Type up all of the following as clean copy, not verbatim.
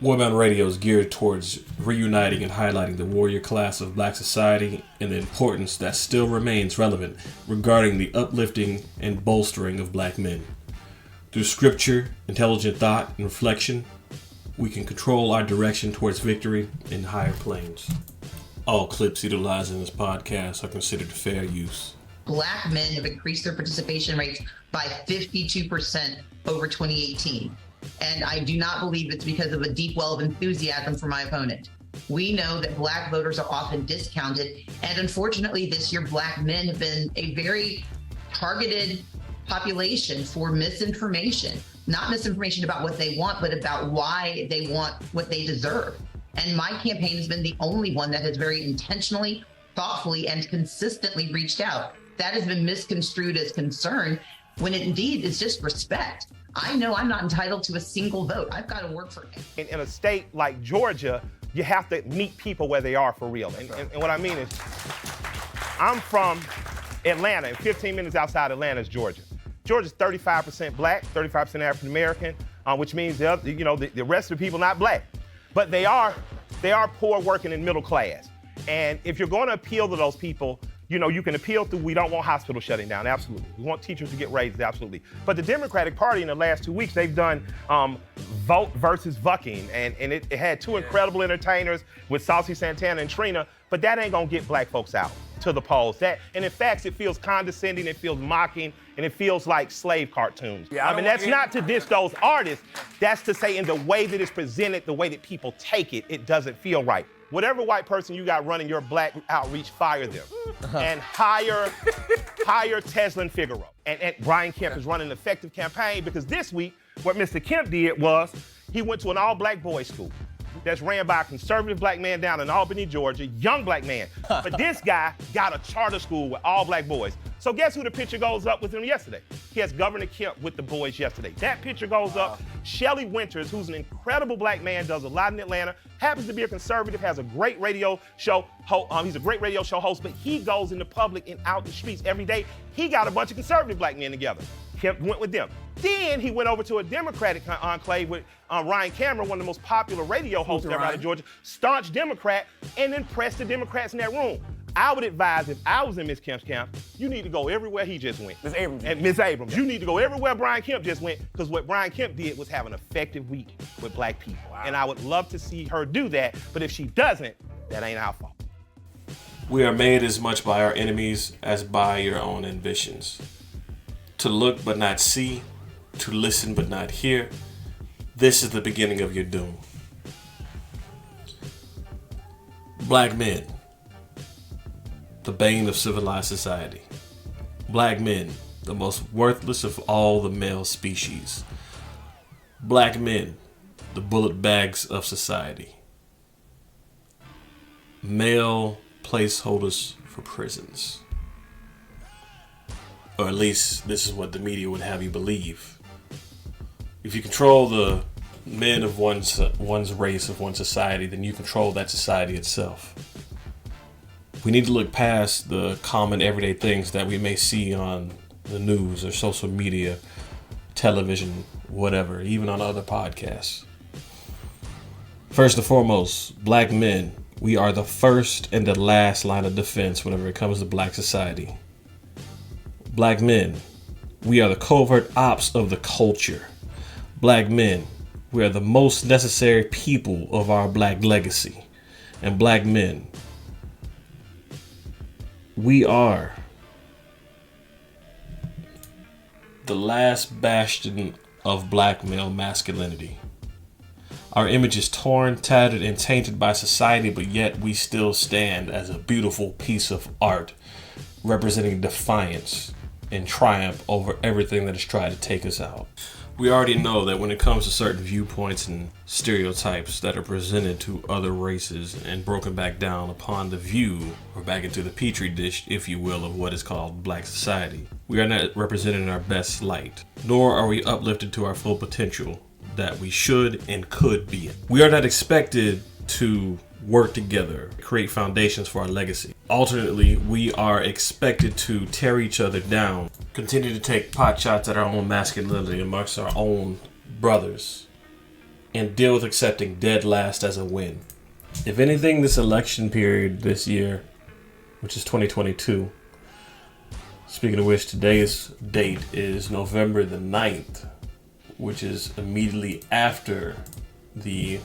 Warbound Radio is geared towards reuniting and highlighting the warrior class of black society and the importance that still remains relevant regarding the uplifting and bolstering of black men. Through scripture, intelligent thought, and reflection, we can control our direction towards victory in higher planes. All clips utilized in this podcast are considered fair use. Black men have increased their participation rates by 52% over 2018. And I do not believe it's because of a deep well of enthusiasm for my opponent. We know that black voters are often discounted. And unfortunately, this year, black men have been a very targeted population for misinformation. Not misinformation about what they want, but about why they want what they deserve. And my campaign has been the only one that has very intentionally, thoughtfully, and consistently reached out. That has been misconstrued as concern, when it indeed is just respect. I know I'm not entitled to a single vote. I've got to work for it. In a state like Georgia, you have to meet people where they are for real. And what I mean is, I'm from Atlanta, and 15 minutes outside Atlanta is Georgia. Georgia's 35% black, 35% African American, which means the rest of the people not black. But they are poor, working, and middle class. And if you're going to appeal to those people, you can appeal through, we don't want hospitals shutting down, absolutely. We want teachers to get raises, absolutely. But the Democratic Party in the last 2 weeks, they've done vote versus vucking, and it had two incredible entertainers with Saucy Santana and Trina, but that ain't gonna get black folks out to the polls. And in fact, it feels condescending, it feels mocking, and it feels like slave cartoons. Yeah, I mean, that's not to diss those artists, that's to say in the way that it's presented, the way that people take it, it doesn't feel right. Whatever white person you got running your black outreach, fire them. And hire Tesla and Figaro. And Brian Kemp is running an effective campaign, because this week, what Mr. Kemp did was, he went to an all-black boys' school that's ran by a conservative black man down in Albany, Georgia, young black man. But this guy got a charter school with all black boys. So guess who the picture goes up with him yesterday? He has Governor Kemp with the boys yesterday. That picture goes up. Shelley Winters, who's an incredible black man, does a lot in Atlanta, happens to be a conservative, has a great radio show. He's a great radio show host, but he goes in the public and out the streets every day. He got a bunch of conservative black men together. Kemp went with them. Then he went over to a Democratic enclave with Ryan Cameron, one of the most popular radio hosts ever out of Georgia, staunch Democrat, and then pressed the Democrats in that room. I would advise, if I was in Ms. Kemp's camp, you need to go everywhere he just went. Ms. Abrams. And Ms. Abrams, you need to go everywhere Brian Kemp just went, because what Brian Kemp did was have an effective week with black people. Wow. And I would love to see her do that, but if she doesn't, that ain't our fault. We are made as much by our enemies as by your own ambitions. To look but not see, to listen but not hear, this is the beginning of your doom. Black men, the bane of civilized society. Black men, the most worthless of all the male species. Black men, the bullet bags of society. Male placeholders for prisons. Or at least this is what the media would have you believe. If you control the men of one's race, of one society, then you control that society itself. We need to look past the common everyday things that we may see on the news or social media, television, whatever, even on other podcasts. First and foremost, black men, we are the first and the last line of defense whenever it comes to black society. Black men, we are the covert ops of the culture. Black men, we are the most necessary people of our black legacy. And black men, we are the last bastion of black male masculinity. Our image is torn, tattered, and tainted by society, but yet we still stand as a beautiful piece of art representing defiance and triumph over everything that has tried to take us out. We already know that when it comes to certain viewpoints and stereotypes that are presented to other races and broken back down upon the view, or back into the petri dish, if you will, of what is called black society, we are not represented in our best light, nor are we uplifted to our full potential that we should and could be. We are not expected to work together, create foundations for our legacy. Alternately, we are expected to tear each other down, continue to take pot shots at our own masculinity amongst our own brothers, and deal with accepting dead last as a win. If anything, this election period this year, which is 2022, speaking of which, today's date is November the 9th, which is immediately after the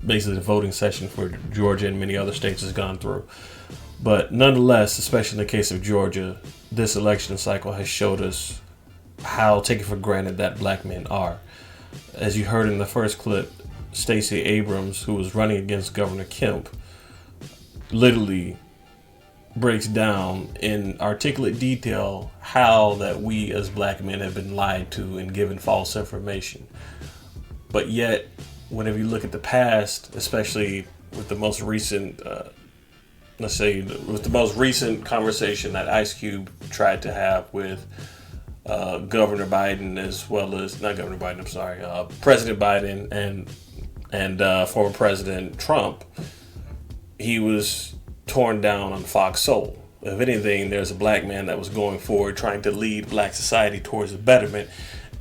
basically the voting session for Georgia and many other states has gone through. But nonetheless, especially in the case of Georgia, this election cycle has showed us how taken for granted that black men are. As you heard in the first clip, Stacey Abrams, who was running against Governor Kemp, literally breaks down in articulate detail how that we as black men have been lied to and given false information. But yet, whenever you look at the past, especially with the most recent, with the most recent conversation that Ice Cube tried to have with Governor Biden, as well as not Governor Biden, I'm sorry, President Biden and former President Trump, he was torn down on Fox Soul. If anything, there's a black man that was going forward, trying to lead black society towards a betterment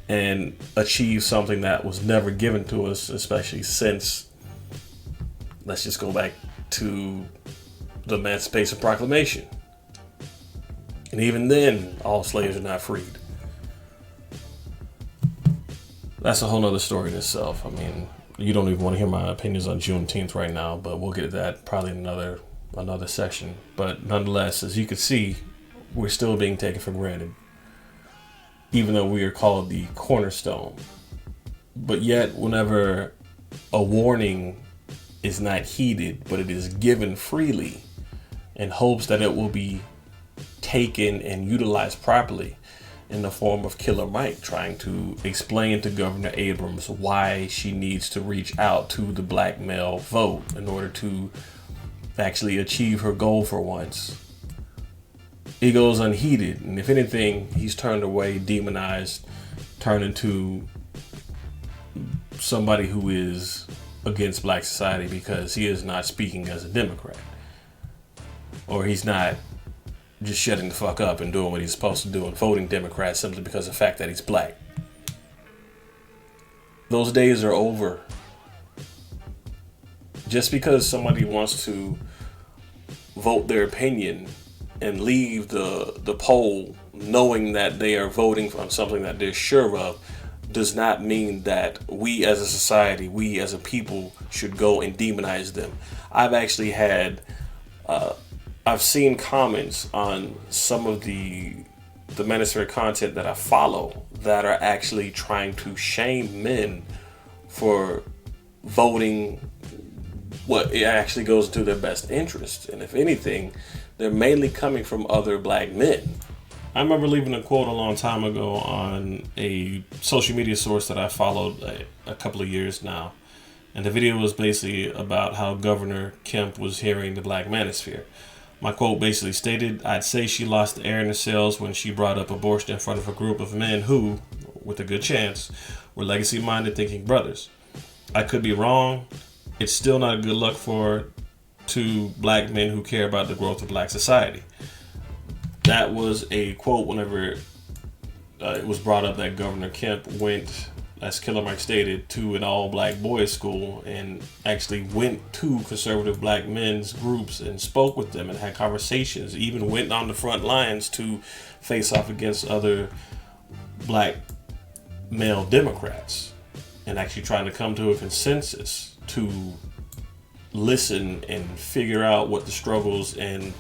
and achieve something that was never given to us, especially since, let's just go back to the Emancipation Proclamation. And even then, all slaves are not freed. That's a whole nother story in itself. I mean, you don't even want to hear my opinions on Juneteenth right now, but we'll get to that probably in another session. But nonetheless, as you can see, we're still being taken for granted, even though we are called the cornerstone. But yet, whenever a warning is not heeded, but it is given freely in hopes that it will be taken and utilized properly, in the form of Killer Mike trying to explain to Governor Abrams why she needs to reach out to the black male vote in order to actually achieve her goal for once. It goes unheeded, and if anything, he's turned away, demonized, turned into somebody who is against black society because he is not speaking as a Democrat, or he's not just shutting the fuck up and doing what he's supposed to do and voting Democrat simply because of the fact that he's black. Those days are over. Just because somebody wants to vote their opinion and leave the poll knowing that they are voting on something that they're sure of does not mean that we as a society, we as a people should go and demonize them. I've actually had I've seen comments on some of the manosphere content that I follow that are actually trying to shame men for voting what it actually goes into their best interest. And if anything, they're mainly coming from other black men. I remember leaving a quote a long time ago on a social media source that I followed a couple of years now. And the video was basically about how Governor Kemp was hearing the black manosphere. My quote basically stated, "I'd say she lost the air in her sails when she brought up abortion in front of a group of men who, with a good chance, were legacy-minded thinking brothers. I could be wrong. It's still not a good look for two black men who care about the growth of black society." That was a quote whenever it was brought up that Governor Kemp went, as Killer Mike stated, to an all-black boys' school and actually went to conservative black men's groups and spoke with them and had conversations, even went on the front lines to face off against other black male Democrats and actually trying to come to a consensus to listen and figure out what the struggles and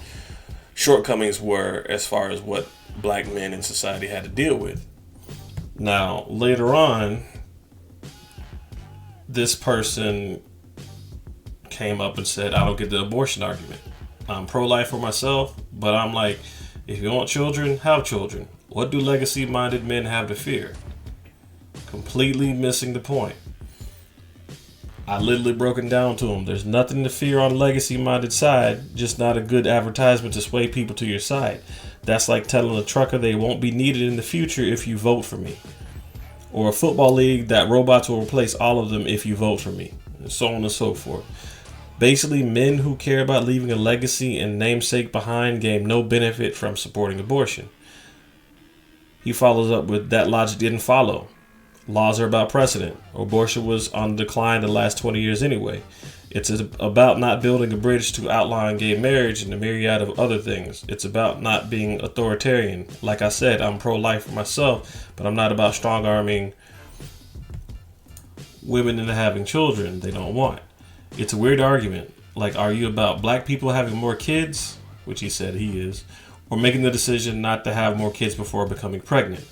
shortcomings were as far as what black men in society had to deal with. Now, later on, this person came up and said, "I don't get the abortion argument. I'm pro-life for myself, but I'm like, if you want children, have children. What do legacy-minded men have to fear?" Completely missing the point. I literally broke it down to him. There's nothing to fear on the legacy-minded side, just not a good advertisement to sway people to your side. That's like telling a trucker they won't be needed in the future if you vote for me. Or a football league that robots will replace all of them if you vote for me. And so on and so forth. Basically, men who care about leaving a legacy and namesake behind gain no benefit from supporting abortion. He follows up with, "That logic didn't follow. Laws are about precedent. Abortion was on decline the last 20 years anyway. It's about not building a bridge to outlawing gay marriage and a myriad of other things. It's about not being authoritarian. Like I said, I'm pro-life for myself, but I'm not about strong-arming women into having children they don't want. It's a weird argument. Like, are you about black people having more kids, which he said he is, or making the decision not to have more kids before becoming pregnant?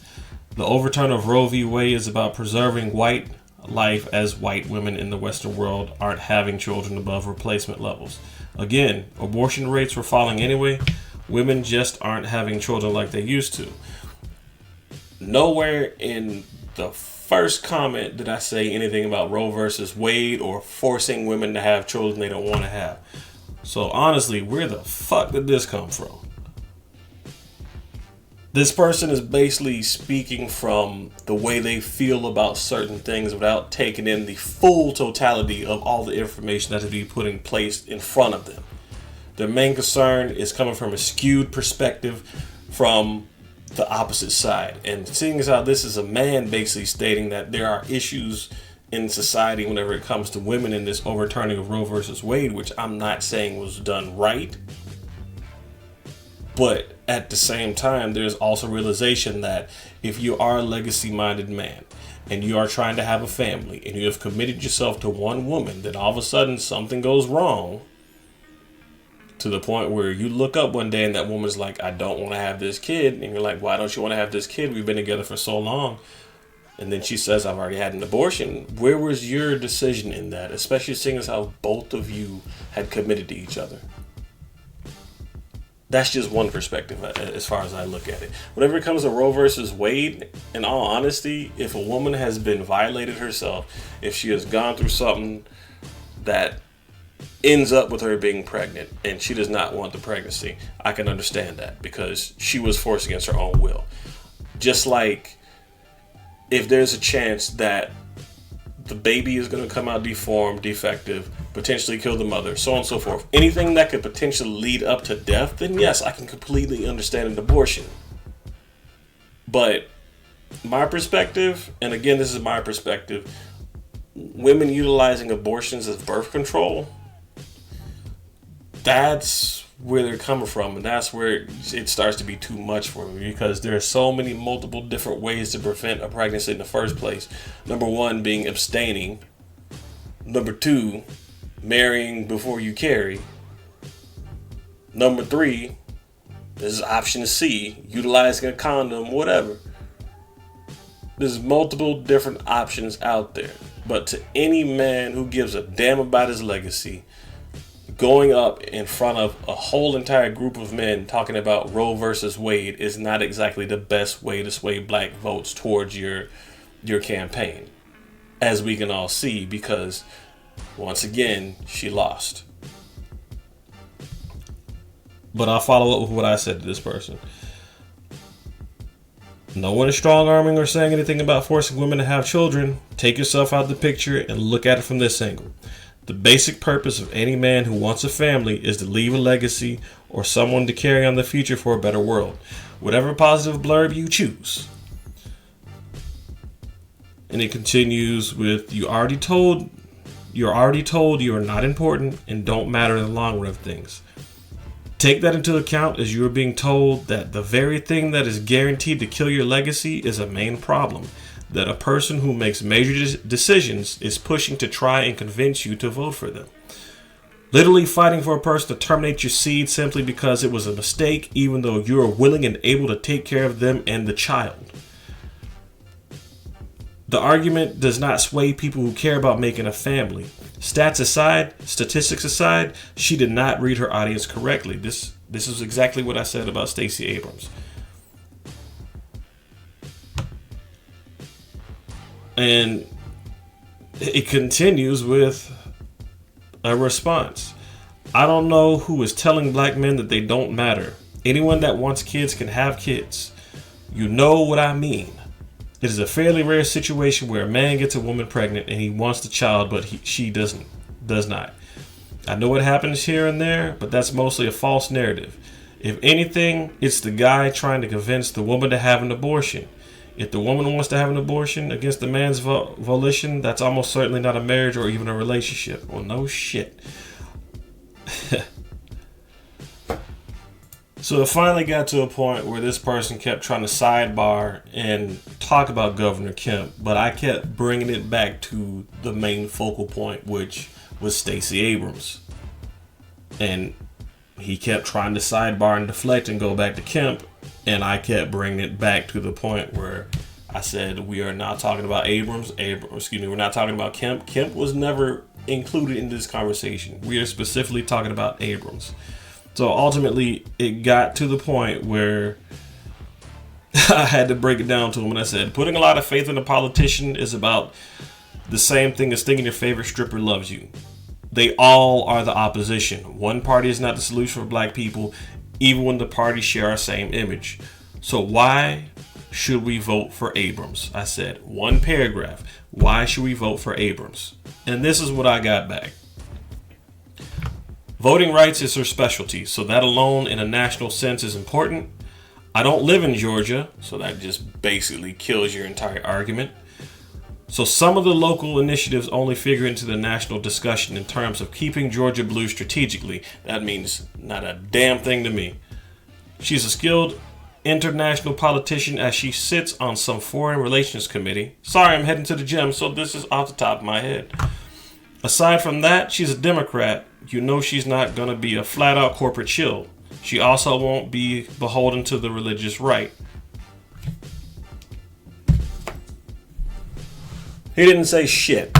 The overturn of Roe-V-Wade is about preserving white life, as white women in the Western world aren't having children above replacement levels. Again, abortion rates were falling anyway. Women just aren't having children like they used to. Nowhere in the first comment did I say anything about Roe versus Wade or forcing women to have children they don't want to have. So honestly, where the fuck did this come from? This person is basically speaking from the way they feel about certain things without taking in the full totality of all the information that is being put in place in front of them. Their main concern is coming from a skewed perspective from the opposite side. And seeing as how this is a man basically stating that there are issues in society whenever it comes to women in this overturning of Roe versus Wade, which I'm not saying was done right. But at the same time, there's also realization that if you are a legacy-minded man and you are trying to have a family and you have committed yourself to one woman, then all of a sudden something goes wrong to the point where you look up one day and that woman's like, I don't want to have this kid. And you're like, why don't you want to have this kid? We've been together for so long. And then she says, I've already had an abortion. Where was your decision in that? Especially seeing as how both of you had committed to each other. That's just one perspective as far as I look at it. Whenever it comes to Roe versus Wade, in all honesty, if a woman has been violated herself, if she has gone through something that ends up with her being pregnant and she does not want the pregnancy, I can understand that because she was forced against her own will. Just like if there's a chance that the baby is going to come out deformed, defective, potentially kill the mother, so on and so forth. Anything that could potentially lead up to death, then yes, I can completely understand an abortion. But my perspective, and again, this is my perspective, women utilizing abortions as birth control, that's where they're coming from, and that's where it starts to be too much for me because there are so many multiple different ways to prevent a pregnancy in the first place. Number one being abstaining. Number two, marrying before you carry. Number three, this is option C, utilizing a condom, whatever. There's multiple different options out there, but to any man who gives a damn about his legacy, going up in front of a whole entire group of men talking about Roe versus Wade is not exactly the best way to sway black votes towards your campaign, as we can all see, because once again, she lost. But I'll follow up with what I said to this person. No one is strong-arming or saying anything about forcing women to have children. Take yourself out of the picture and look at it from this angle. The basic purpose of any man who wants a family is to leave a legacy or someone to carry on the future for a better world. Whatever positive blurb you choose. And it continues with, you're already told you are not important and don't matter in the long run of things. Take that into account as you are being told that the very thing that is guaranteed to kill your legacy is a main problem. That a person who makes major decisions is pushing to try and convince you to vote for them. Literally fighting for a person to terminate your seed simply because it was a mistake, even though you are willing and able to take care of them and the child. The argument does not sway people who care about making a family. Stats aside, statistics aside, she did not read her audience correctly. This is exactly what I said about Stacey Abrams. And it continues with a response. I don't know who is telling black men that they don't matter. Anyone that wants kids can have kids. You know what I mean. It is a fairly rare situation where a man gets a woman pregnant and he wants the child, but she does not. I know it happens here and there, but that's mostly a false narrative. If anything, it's the guy trying to convince the woman to have an abortion. If the woman wants to have an abortion against the man's volition, that's almost certainly not a marriage or even a relationship. Well, no shit. So it finally got to a point where this person kept trying to sidebar and talk about Governor Kemp, but I kept bringing it back to the main focal point, which was Stacey Abrams. And he kept trying to sidebar and deflect and go back to Kemp, and I kept bringing it back to the point where I said, we are not talking about we're not talking about Kemp. Kemp was never included in this conversation. We are specifically talking about Abrams. So ultimately, it got to the point where I had to break it down to him, and I said, putting a lot of faith in a politician is about the same thing as thinking your favorite stripper loves you. They all are the opposition. One party is not the solution for black people, even when the parties share our same image. So why should we vote for Abrams? I said, one paragraph. Why should we vote for Abrams? And this is what I got back. Voting rights is her specialty, so that alone in a national sense is important. I don't live in Georgia, so that just basically kills your entire argument. So some of the local initiatives only figure into the national discussion in terms of keeping Georgia blue strategically. That means not a damn thing to me. She's a skilled international politician as she sits on some foreign relations committee. Sorry, I'm heading to the gym, so this is off the top of my head. Aside from that, she's a Democrat. You know she's not going to be a flat-out corporate shill. She also won't be beholden to the religious right. He didn't say shit.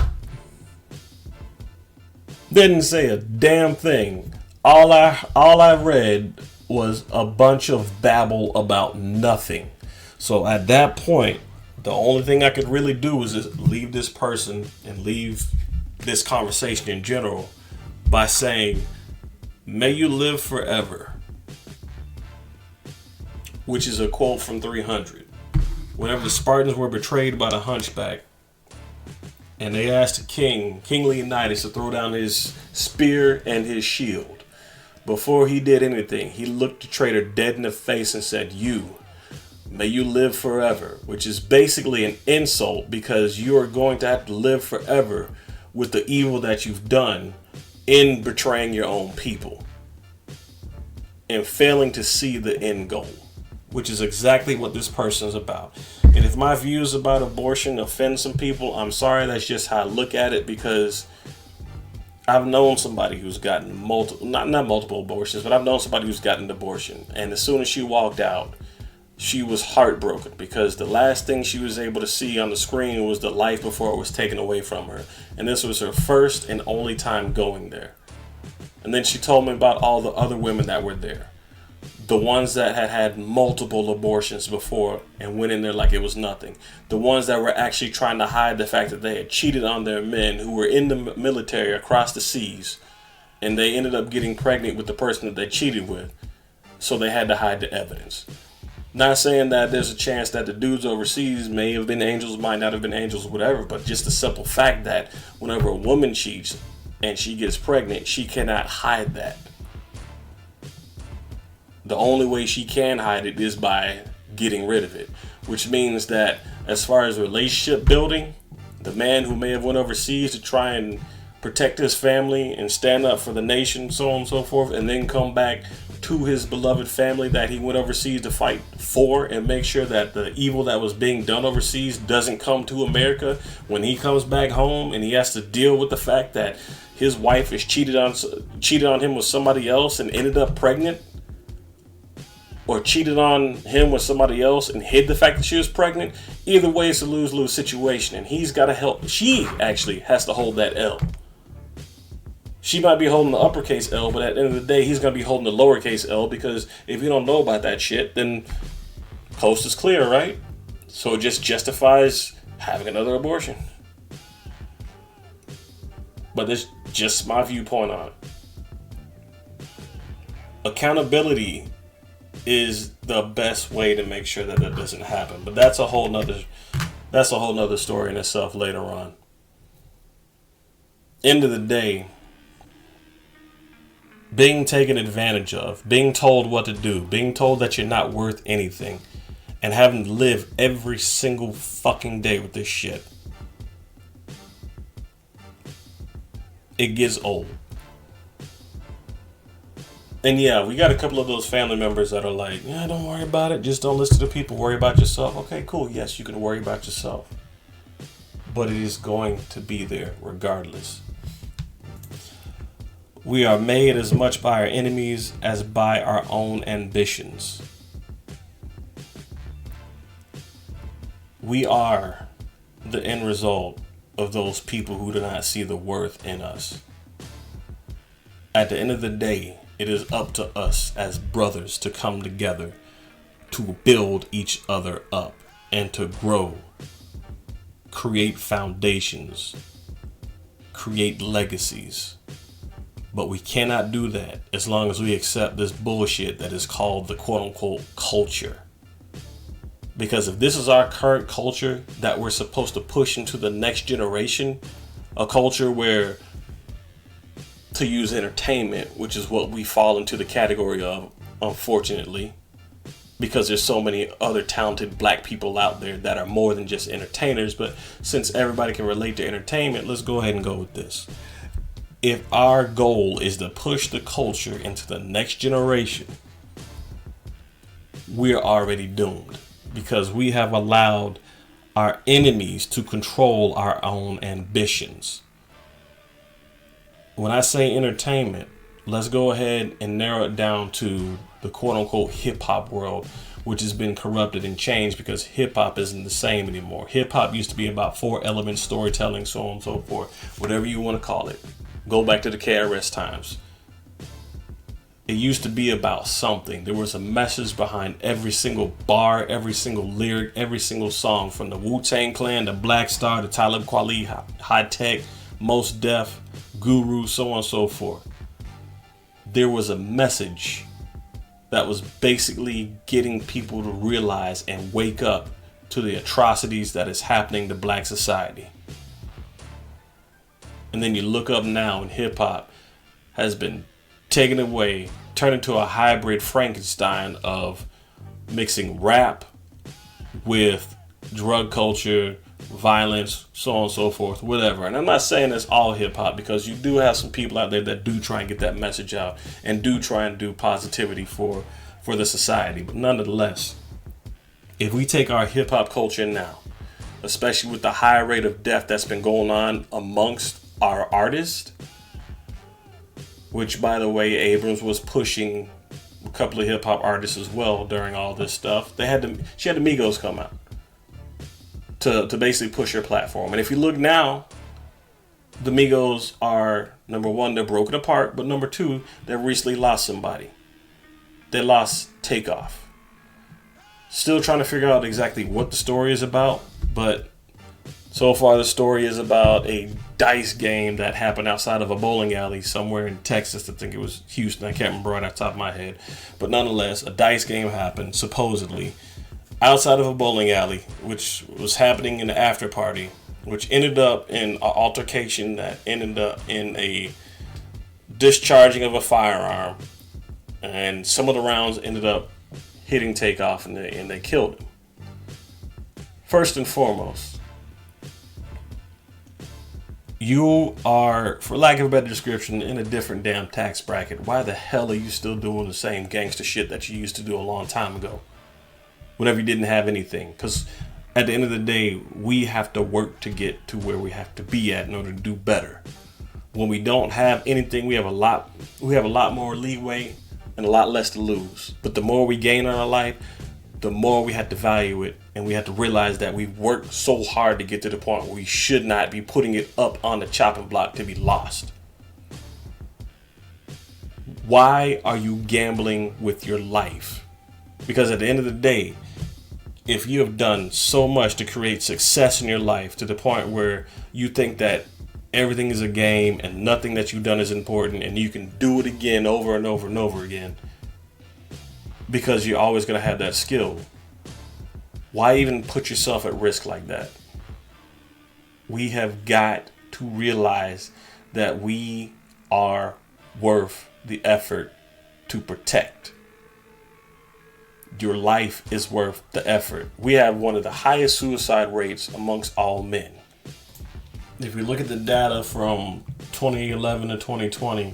Didn't say a damn thing. All I read was a bunch of babble about nothing. So at that point, the only thing I could really do was just leave this person and leave this conversation in general by saying, may you live forever, which is a quote from 300. Whenever the Spartans were betrayed by the hunchback and they asked the king, King Leonidas, to throw down his spear and his shield, before he did anything, he looked the traitor dead in the face and said, may you live forever, which is basically an insult because you are going to have to live forever with the evil that you've done in betraying your own people and failing to see the end goal, which is exactly what this person is about. And if my views about abortion offend some people, I'm sorry, that's just how I look at it, because I've known somebody who's gotten not multiple abortions, but I've known somebody who's gotten an abortion. And as soon as she walked out, she was heartbroken because the last thing she was able to see on the screen was the life before it was taken away from her. And this was her first and only time going there. And then she told me about all the other women that were there. The ones that had had multiple abortions before and went in there like it was nothing. The ones that were actually trying to hide the fact that they had cheated on their men who were in the military across the seas. And they ended up getting pregnant with the person that they cheated with. So they had to hide the evidence. Not saying that there's a chance that the dudes overseas may have been angels, might not have been angels, whatever, but just the simple fact that whenever a woman cheats and she gets pregnant, she cannot hide that. The only way she can hide it is by getting rid of it, which means that as far as relationship building, the man who may have went overseas to try and protect his family and stand up for the nation, so on and so forth, and then come back to his beloved family that he went overseas to fight for and make sure that the evil that was being done overseas doesn't come to America. When he comes back home and he has to deal with the fact that his wife has cheated on him with somebody else and ended up pregnant, or cheated on him with somebody else and hid the fact that she was pregnant, either way it's a lose-lose situation, and he's got to help. She actually has to hold that L. She might be holding the uppercase L, but at the end of the day, he's going to be holding the lowercase L, because if you don't know about that shit, then coast is clear, right? So it just justifies having another abortion. But that's just my viewpoint on it. Accountability is the best way to make sure that that doesn't happen. But that's a whole nother story in itself later on. End of the day, being taken advantage of, being told what to do, being told that you're not worth anything, and having to live every single fucking day with this shit, it gets old. And yeah, we got a couple of those family members that are like, yeah, don't worry about it. Just don't listen to people. Worry about yourself. Okay, cool. Yes, you can worry about yourself. But it is going to be there regardless. We are made as much by our enemies as by our own ambitions. We are the end result of those people who do not see the worth in us. At the end of the day, it is up to us as brothers to come together to build each other up and to grow, create foundations, create legacies. But we cannot do that as long as we accept this bullshit that is called the quote-unquote culture. Because if this is our current culture that we're supposed to push into the next generation, a culture where, to use entertainment, which is what we fall into the category of, unfortunately, because there's so many other talented black people out there that are more than just entertainers. But since everybody can relate to entertainment, let's go ahead and go with this. If our goal is to push the culture into the next generation, we're already doomed, because we have allowed our enemies to control our own ambitions. When I say entertainment, let's go ahead and narrow it down to the quote-unquote hip-hop world, which has been corrupted and changed because hip-hop isn't the same anymore. Hip-hop used to be about 4 elements, storytelling, so on and so forth, whatever you want to call it. Go back to the KRS times. It used to be about something. There was a message behind every single bar, every single lyric, every single song, from the Wu-Tang Clan to Black Star to Talib Kweli, High Tech, Mos Def, Guru, so on and so forth. There was a message that was basically getting people to realize and wake up to the atrocities that is happening to black society. And then you look up now, and hip hop has been taken away, turned into a hybrid Frankenstein of mixing rap with drug culture, violence, so on and so forth, whatever. And I'm not saying it's all hip hop, because you do have some people out there that do try and get that message out and do try and do positivity for the society. But nonetheless, if we take our hip hop culture now, especially with the high rate of death that's been going on amongst our artists, which, by the way, Abrams was pushing a couple of hip hop artists as well during all this stuff. She had the Migos come out to basically push her platform. And if you look now, the Migos are, number one, they're broken apart, but number two, they recently lost somebody. They lost Takeoff. Still trying to figure out exactly what the story is about, but so far the story is about a dice game that happened outside of a bowling alley somewhere in Texas. I think it was Houston. I can't remember right off the top of my head. But nonetheless, a dice game happened, supposedly, outside of a bowling alley, which was happening in the after party, which ended up in an altercation that ended up in a discharging of a firearm. And some of the rounds ended up hitting Takeoff, and they killed him. First and foremost, you are, for lack of a better description, in a different damn tax bracket. Why the hell are you still doing the same gangster shit that you used to do a long time ago, whenever you didn't have anything? Because at the end of the day, we have to work to get to where we have to be at in order to do better. When we don't have anything, we have a lot more leeway and a lot less to lose. But the more we gain in our life, the more we have to value it, and we have to realize that we've worked so hard to get to the point where we should not be putting it up on the chopping block to be lost. Why are you gambling with your life? Because at the end of the day, if you have done so much to create success in your life to the point where you think that everything is a game and nothing that you've done is important, and you can do it again over and over and over again, because you're always going to have that skill, why even put yourself at risk like that? We have got to realize that we are worth the effort to protect. your life is worth the effort. We have one of the highest suicide rates amongst all men. If we look at the data from 2011 to 2020,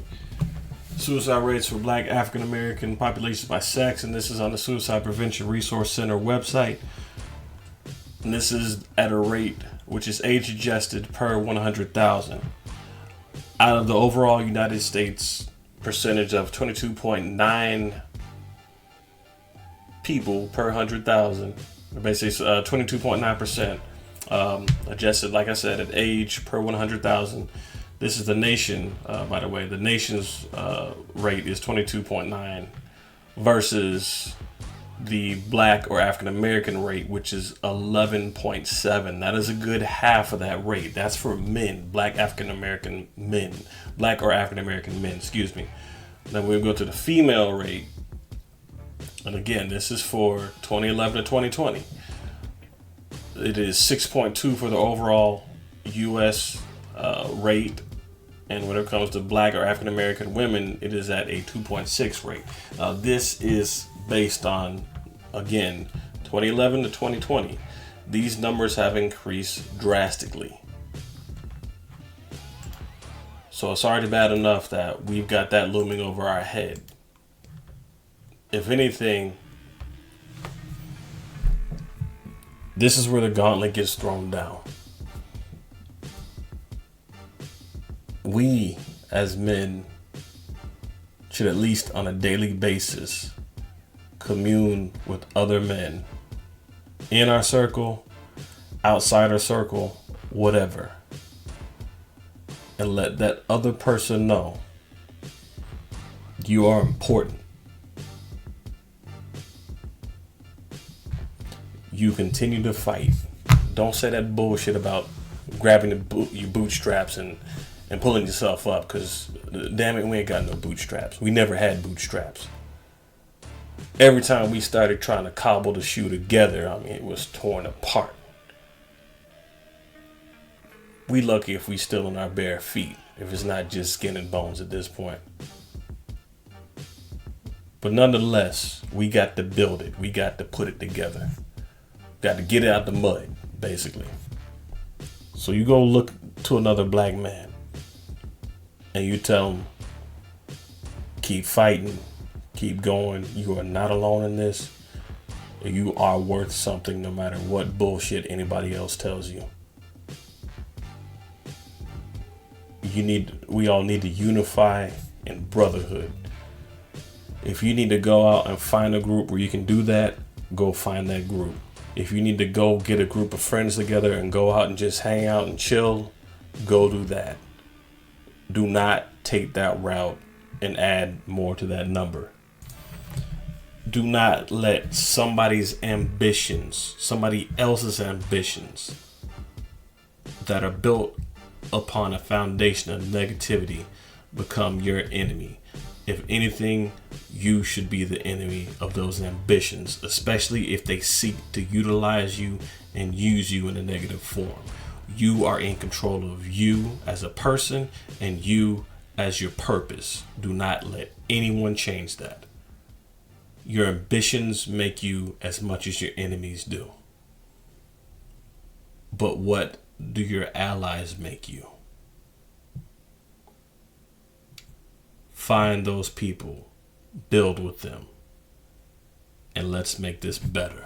suicide rates for Black African American populations by sex, and this is on the Suicide Prevention Resource Center website. And this is at a rate which is age adjusted per 100,000. Out of the overall United States percentage of 22.9 people per 100,000, basically 22.9%, adjusted, like I said, at age per 100,000. This is the nation, by the way. The nation's rate is 22.9 versus the Black or African American rate, which is 11.7. That is a good half of that rate. That's for men, Black African American men, Black or African American men, excuse me. Then we'll go to the female rate. And again, this is for 2011 to 2020. It is 6.2 for the overall U.S. Rate. And when it comes to Black or African American women, it is at a 2.6 rate. Now, this is based on, again, 2011 to 2020. These numbers have increased drastically. So it's already bad enough that we've got that looming over our head. If anything, this is where the gauntlet gets thrown down. We, as men, should at least on a daily basis commune with other men in our circle, outside our circle, whatever, and let that other person know you are important. You continue to fight. Don't say that bullshit about grabbing your bootstraps and pulling yourself up, because damn it, we ain't got no bootstraps. We never had bootstraps. Every time we started trying to cobble the shoe together, I mean, it was torn apart. We lucky if we still on our bare feet, if it's not just skin and bones at this point. But nonetheless, we got to build it. We got to put it together. Got to get it out the mud, basically. So you go look to another Black man and you tell him, keep fighting, keep going. You are not alone in this. You are worth something no matter what bullshit anybody else tells you. We all need to unify in brotherhood. If you need to go out and find a group where you can do that, go find that group. If you need to go get a group of friends together and go out and just hang out and chill, go do that. Do not take that route and add more to that number. Do not let somebody else's ambitions that are built upon a foundation of negativity become your enemy. If anything, you should be the enemy of those ambitions, especially if they seek to utilize you and use you in a negative form. You are in control of you as a person and you as your purpose. Do not let anyone change that. Your ambitions make you as much as your enemies do. But what do your allies make you? Find those people, build with them, and let's make this better.